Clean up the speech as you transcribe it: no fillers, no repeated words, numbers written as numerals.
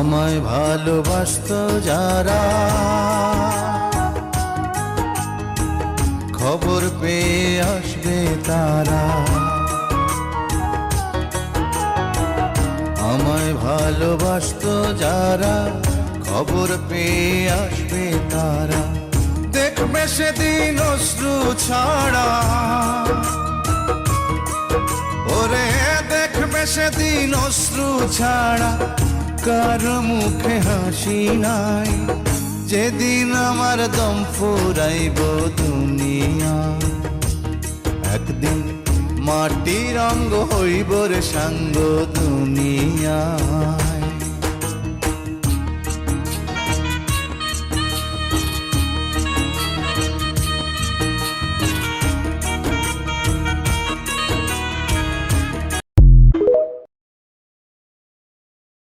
আমায় ভালোবাসতো যারা, খবর পেয়ে আসবে তারা। আমায় ভালোবাসতো যারা, খবর পেয়ে আসবে তারা। দেখবে সেদিন অশ্রু ছাড়া, ওরে দেখবে সেদিন অশ্রু ছাড়া কারো মুখে হাসি নাই। যেদিন আমার দম ফুরাইব দুনিয়া, একদিন মাটির অঙ্গ হইব রে সাঙ্গ দুনিয়া।